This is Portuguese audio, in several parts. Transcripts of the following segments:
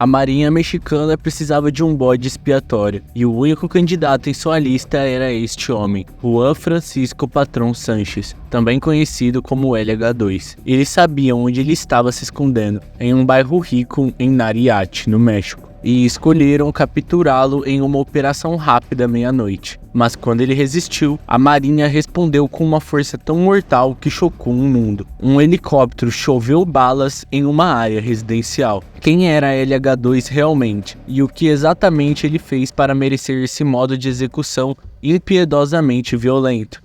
A Marinha Mexicana precisava de um bode expiatório, e o único candidato em sua lista era este homem, Juan Francisco Patrón Sánchez, também conhecido como LH2. Eles sabiam onde ele estava se escondendo, em um bairro rico em Nariate, no México, e escolheram capturá-lo em uma operação rápida à meia-noite. Mas quando ele resistiu, a Marinha respondeu com uma força tão mortal que chocou o mundo. Um helicóptero choveu balas em uma área residencial. Quem era LH2 realmente? E o que exatamente ele fez para merecer esse modo de execução impiedosamente violento?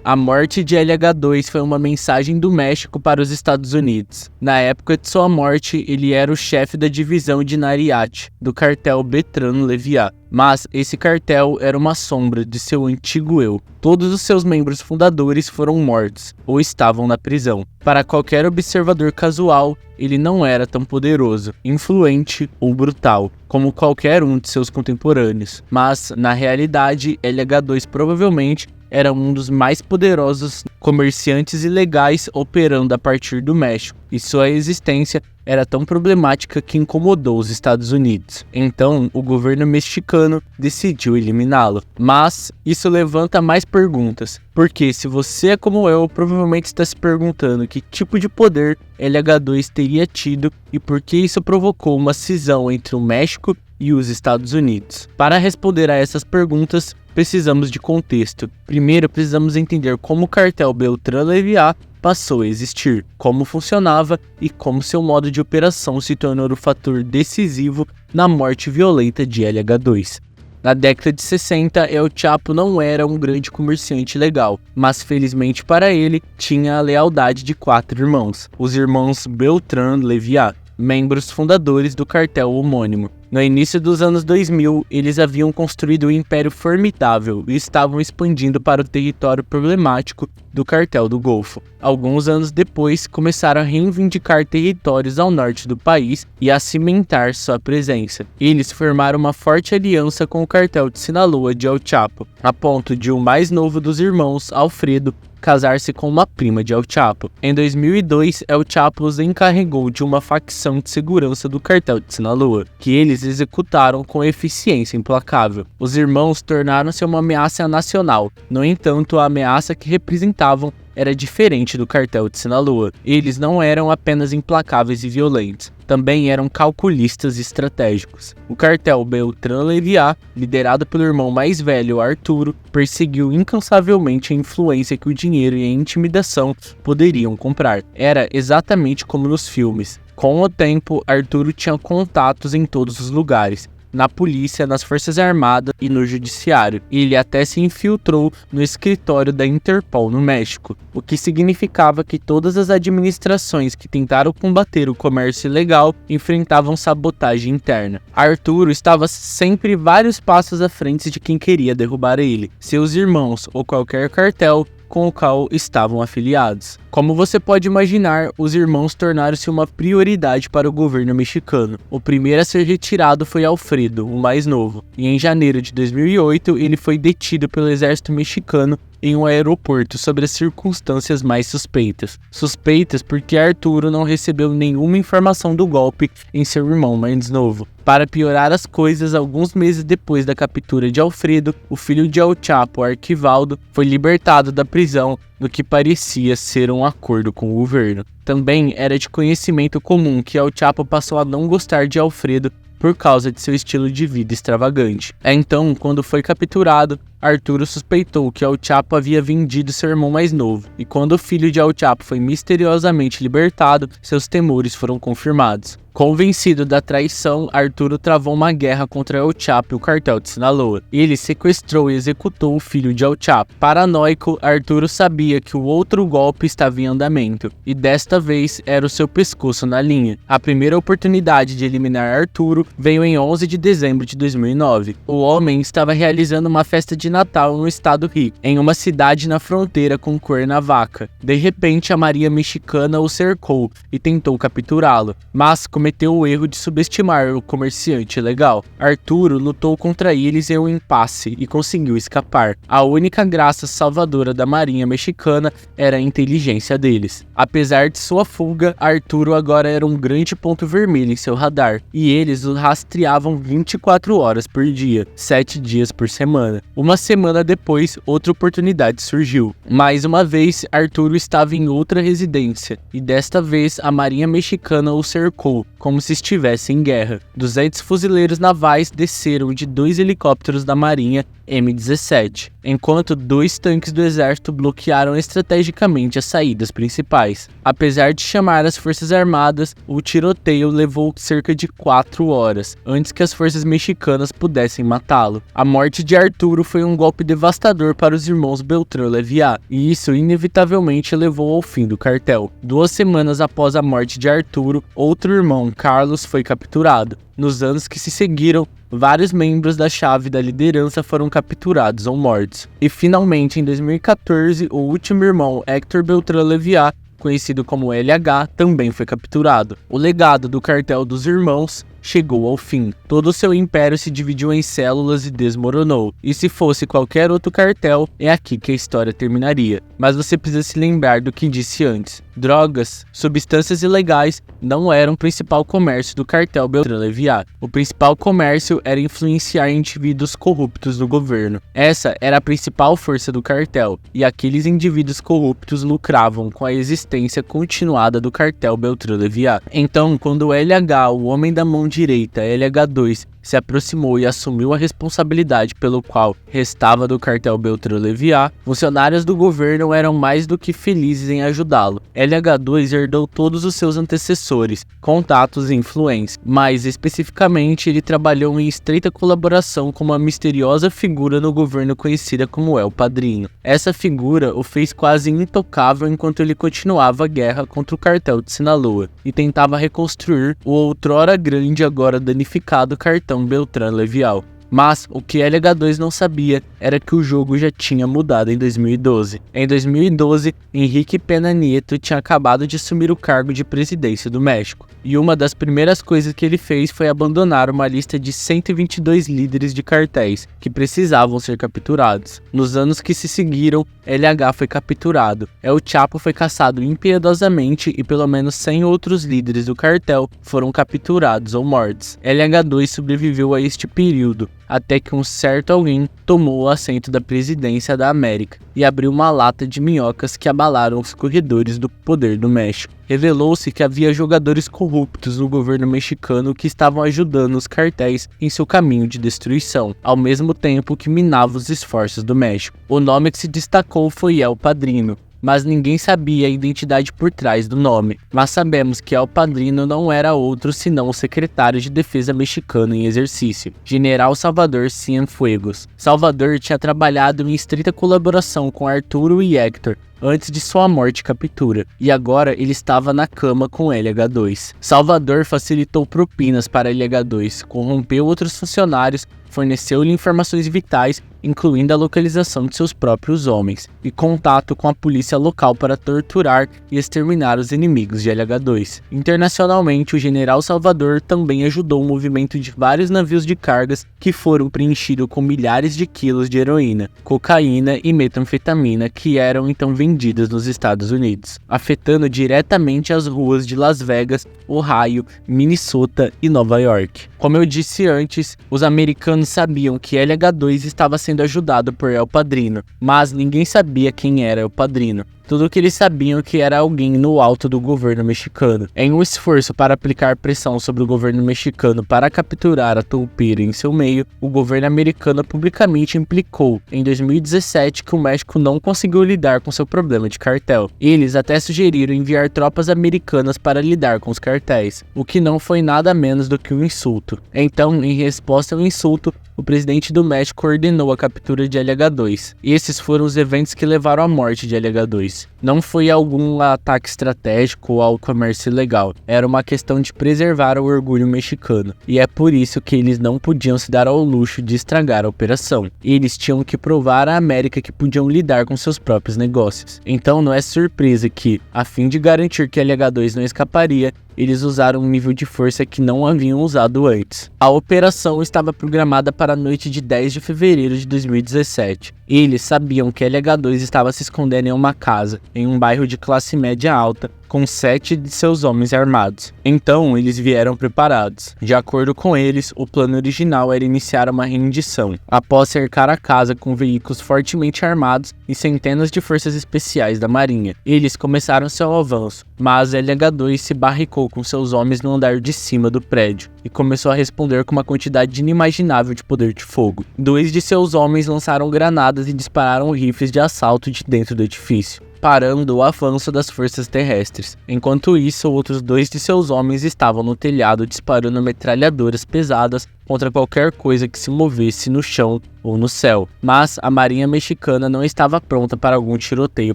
A morte de LH2 foi uma mensagem do México para os Estados Unidos. Na época de sua morte, ele era o chefe da divisão de Nariate, do cartel Beltrán Leiva. Mas esse cartel era uma sombra de seu antigo eu. Todos os seus membros fundadores foram mortos, ou estavam na prisão. Para qualquer observador casual, ele não era tão poderoso, influente ou brutal, como qualquer um de seus contemporâneos. Mas, na realidade, LH2 provavelmente era um dos mais poderosos comerciantes ilegais operando a partir do México, e sua existência era tão problemática que incomodou os Estados Unidos. Então, o governo mexicano decidiu eliminá-lo. Mas isso levanta mais perguntas, porque se você é como eu, provavelmente está se perguntando que tipo de poder LH2 teria tido e por que isso provocou uma cisão entre o México e os Estados Unidos. Para responder a essas perguntas, precisamos de contexto. Primeiro, precisamos entender como o cartel Beltrán Leiva passou a existir, como funcionava e como seu modo de operação se tornou o fator decisivo na morte violenta de LH2. Na década de 60, El Chapo não era um grande comerciante legal, mas felizmente para ele, tinha a lealdade de 4 irmãos, os irmãos Beltrán Leiva, membros fundadores do cartel homônimo. No início dos anos 2000, eles haviam construído um império formidável e estavam expandindo para o território problemático do cartel do Golfo. Alguns anos depois, começaram a reivindicar territórios ao norte do país e a cimentar sua presença. Eles formaram uma forte aliança com o cartel de Sinaloa de El Chapo, a ponto de o mais novo dos irmãos, Alfredo, casar-se com uma prima de El Chapo. Em 2002, El Chapo os encarregou de uma facção de segurança do cartel de Sinaloa, que eles executaram com eficiência implacável. Os irmãos tornaram-se uma ameaça nacional. No entanto, a ameaça que representavam era diferente do cartel de Sinaloa. Eles não eram apenas implacáveis e violentos, também eram calculistas e estratégicos. O cartel Beltrán Leiva, liderado pelo irmão mais velho, Arturo, perseguiu incansavelmente a influência que o dinheiro e a intimidação poderiam comprar. Era exatamente como nos filmes. Com o tempo, Arturo tinha contatos em todos os lugares, na polícia, nas forças armadas e no judiciário. Ele até se infiltrou no escritório da Interpol no México, o que significava que todas as administrações que tentaram combater o comércio ilegal enfrentavam sabotagem interna. Arturo estava sempre vários passos à frente de quem queria derrubar ele, seus irmãos ou qualquer cartel com o qual estavam afiliados. Como você pode imaginar, os irmãos tornaram-se uma prioridade para o governo mexicano. O primeiro a ser retirado foi Alfredo, o mais novo, e em janeiro de 2008 ele foi detido pelo exército mexicano em um aeroporto sob as circunstâncias mais suspeitas. Suspeitas porque Arturo não recebeu nenhuma informação do golpe em seu irmão mais novo. Para piorar as coisas, alguns meses depois da captura de Alfredo, o filho de El Chapo, Arquivaldo, foi libertado da prisão no que parecia ser um acordo com o governo. Também era de conhecimento comum que El Chapo passou a não gostar de Alfredo por causa de seu estilo de vida extravagante. Então, quando foi capturado, Arturo suspeitou que El Chapo havia vendido seu irmão mais novo, e quando o filho de El Chapo foi misteriosamente libertado, seus temores foram confirmados. Convencido da traição, Arturo travou uma guerra contra El Chapo e o cartel de Sinaloa. Ele sequestrou e executou o filho de El Chapo. Paranoico, Arturo sabia que o outro golpe estava em andamento, e desta vez era o seu pescoço na linha. A primeira oportunidade de eliminar Arturo veio em 11 de dezembro de 2009. O homem estava realizando uma festa de de Natal em um estado rico, em uma cidade na fronteira com Cuernavaca. De repente, a Marinha Mexicana o cercou e tentou capturá-lo, mas cometeu o erro de subestimar o comerciante ilegal. Arturo lutou contra eles em um impasse e conseguiu escapar. A única graça salvadora da Marinha Mexicana era a inteligência deles. Apesar de sua fuga, Arturo agora era um grande ponto vermelho em seu radar, e eles o rastreavam 24 horas por dia, 7 dias por semana. Uma semana depois, outra oportunidade surgiu. Mais uma vez, Arturo estava em outra residência, e desta vez a Marinha Mexicana o cercou, como se estivesse em guerra. 200 fuzileiros navais desceram de 2 helicópteros da Marinha M-17, enquanto 2 tanques do exército bloquearam estrategicamente as saídas principais. Apesar de chamar as forças armadas, o tiroteio levou cerca de 4 horas, antes que as forças mexicanas pudessem matá-lo. A morte de Arturo foi um golpe devastador para os irmãos Beltrán Leviat, e isso inevitavelmente levou ao fim do cartel. 2 semanas após a morte de Arturo, outro irmão, Carlos, foi capturado. Nos anos que se seguiram, vários membros da chave da liderança foram capturados ou mortos. E finalmente, em 2014, o último irmão, Héctor Beltrán Leviat, conhecido como LH, também foi capturado. O legado do cartel dos irmãos chegou ao fim. Todo o seu império se dividiu em células e desmoronou. E se fosse qualquer outro cartel, é aqui que a história terminaria. Mas você precisa se lembrar do que disse antes. Drogas, substâncias ilegais não eram o principal comércio do cartel Beltrán Leviat. O principal comércio era influenciar indivíduos corruptos do governo. Essa era a principal força do cartel, e aqueles indivíduos corruptos lucravam com a existência continuada do cartel Beltrán Leviat. Então, quando o LH, o homem da mão direita, LH2, se aproximou e assumiu a responsabilidade pelo qual restava do cartel Beltrán Leviat, funcionários do governo eram mais do que felizes em ajudá-lo. LH2 herdou todos os seus antecessores, contatos e influência, mas especificamente ele trabalhou em estreita colaboração com uma misteriosa figura no governo conhecida como El Padrino. Essa figura o fez quase intocável enquanto ele continuava a guerra contra o cartel de Sinaloa e tentava reconstruir o outrora grande, agora danificado cartel Beltrán Leviat. Mas o que LH2 não sabia era que o jogo já tinha mudado em 2012. Em 2012, Enrique Peña Nieto tinha acabado de assumir o cargo de presidência do México, e uma das primeiras coisas que ele fez foi abandonar uma lista de 122 líderes de cartéis que precisavam ser capturados. Nos anos que se seguiram, LH foi capturado, El Chapo foi caçado impiedosamente e pelo menos 100 outros líderes do cartel foram capturados ou mortos. LH2 sobreviveu a este período, até que um certo alguém tomou o assento da presidência da América e abriu uma lata de minhocas que abalaram os corredores do poder do México. Revelou-se que havia jogadores corruptos no governo mexicano que estavam ajudando os cartéis em seu caminho de destruição, ao mesmo tempo que minavam os esforços do México. O nome que se destacou foi El Padrino, mas ninguém sabia a identidade por trás do nome. Mas sabemos que El Padrino não era outro senão o secretário de defesa mexicano em exercício, General Salvador Cienfuegos. Salvador tinha trabalhado em estreita colaboração com Arturo e Héctor antes de sua morte e captura, e agora ele estava na cama com LH2. Salvador facilitou propinas para LH2, corrompeu outros funcionários, forneceu-lhe informações vitais, incluindo a localização de seus próprios homens, e contato com a polícia local para torturar e exterminar os inimigos de LH2. Internacionalmente, o general Salvador também ajudou o movimento de vários navios de cargas que foram preenchidos com milhares de quilos de heroína, cocaína e metanfetamina que eram então vendidas nos Estados Unidos, afetando diretamente as ruas de Las Vegas, Ohio, Minnesota e Nova York. Como eu disse antes, os americanos sabiam que LH2 estava sendo ajudado por El Padrino, mas ninguém sabia quem era El Padrino. Tudo o que eles sabiam é que era alguém no alto do governo mexicano. Em um esforço para aplicar pressão sobre o governo mexicano para capturar a toupira em seu meio, o governo americano publicamente implicou em 2017 que o México não conseguiu lidar com seu problema de cartel. Eles até sugeriram enviar tropas americanas para lidar com os cartéis, o que não foi nada menos do que um insulto. Então, em resposta ao insulto, o presidente do México ordenou a captura de LH2. Esses foram os eventos que levaram à morte de LH2. disse. Não foi algum ataque estratégico ao comércio ilegal, era uma questão de preservar o orgulho mexicano, e é por isso que eles não podiam se dar ao luxo de estragar a operação. Eles tinham que provar à América que podiam lidar com seus próprios negócios. Então não é surpresa que, a fim de garantir que LH2 não escaparia, eles usaram um nível de força que não haviam usado antes. A operação estava programada para a noite de 10 de fevereiro de 2017. Eles sabiam que LH2 estava se escondendo em uma casa, em um bairro de classe média alta, com 7 de seus homens armados. Então, eles vieram preparados. De acordo com eles, o plano original era iniciar uma rendição, após cercar a casa com veículos fortemente armados e centenas de forças especiais da Marinha. Eles começaram seu avanço, mas LH2 se barricou com seus homens no andar de cima do prédio e começou a responder com uma quantidade inimaginável de poder de fogo. 2 de seus homens lançaram granadas e dispararam rifles de assalto de dentro do edifício, parando o avanço das forças terrestres. Enquanto isso, outros 2 de seus homens estavam no telhado disparando metralhadoras pesadas contra qualquer coisa que se movesse no chão ou no céu. Mas a Marinha Mexicana não estava pronta para algum tiroteio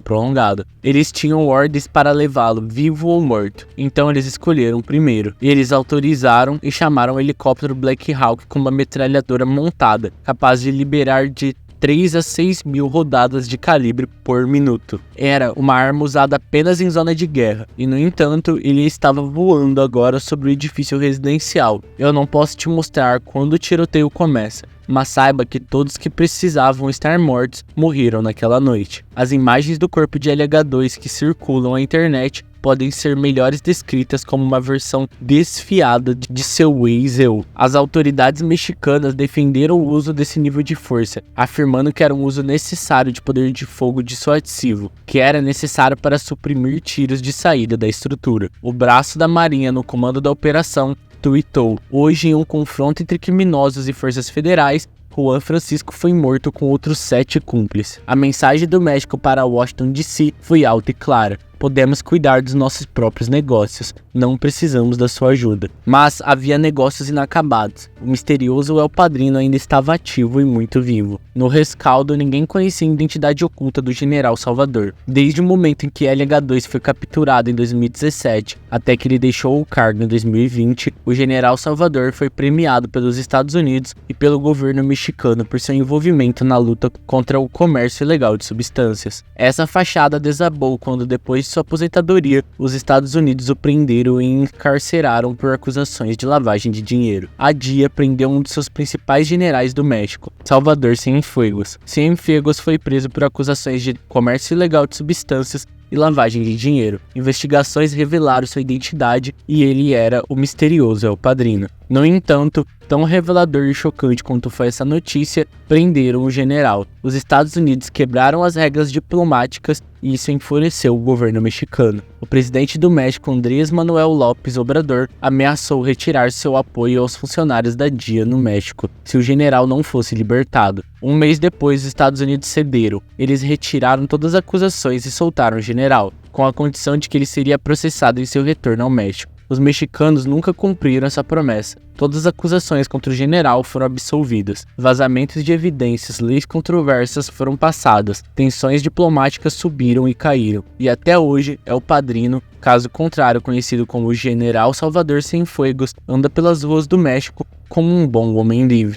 prolongado. Eles tinham ordens para levá-lo vivo ou morto, então eles escolheram primeiro. Eles autorizaram e chamaram o helicóptero Black Hawk com uma metralhadora montada, capaz de liberar de 3 a 6 mil rodadas de calibre por minuto. Era uma arma usada apenas em zona de guerra, e no entanto, ele estava voando agora sobre o edifício residencial. Eu não posso te mostrar quando o tiroteio começa, mas saiba que todos que precisavam estar mortos morreram naquela noite. As imagens do corpo de LH2 que circulam na internet podem ser melhores descritas como uma versão desfiada de seu ex-eu. As autoridades mexicanas defenderam o uso desse nível de força, afirmando que era um uso necessário de poder de fogo dissuasivo, que era necessário para suprimir tiros de saída da estrutura. O braço da Marinha no comando da operação tuitou: hoje, em um confronto entre criminosos e forças federais, Juan Francisco foi morto com outros 7 cúmplices. A mensagem do México para Washington DC foi alta e clara: podemos cuidar dos nossos próprios negócios, não precisamos da sua ajuda. Mas havia negócios inacabados. O misterioso El Padrino ainda estava ativo e muito vivo. No rescaldo, ninguém conhecia a identidade oculta do General Salvador. Desde o momento em que LH2 foi capturado em 2017 até que ele deixou o cargo em 2020, o General Salvador foi premiado pelos Estados Unidos e pelo governo mexicano por seu envolvimento na luta contra o comércio ilegal de substâncias. Essa fachada desabou quando, depois de sua aposentadoria, os Estados Unidos o prenderam e encarceraram por acusações de lavagem de dinheiro. A DIA prendeu um de seus principais generais do México, Salvador Cienfuegos. Cienfuegos foi preso por acusações de comércio ilegal de substâncias e lavagem de dinheiro. Investigações revelaram sua identidade e ele era o misterioso El Padrino. No entanto, tão revelador e chocante quanto foi essa notícia, prenderam o general. Os Estados Unidos quebraram as regras diplomáticas e isso enfureceu o governo mexicano. O presidente do México, Andrés Manuel López Obrador, ameaçou retirar seu apoio aos funcionários da DIA no México se o general não fosse libertado. Um mês depois, os Estados Unidos cederam. Eles retiraram todas as acusações e soltaram o general, com a condição de que ele seria processado em seu retorno ao México. Os mexicanos nunca cumpriram essa promessa. Todas as acusações contra o general foram absolvidas. Vazamentos de evidências, leis controversas foram passadas. Tensões diplomáticas subiram e caíram. E até hoje, El Padrino, caso contrário conhecido como General Salvador Cienfuegos, anda pelas ruas do México como um bom homem livre.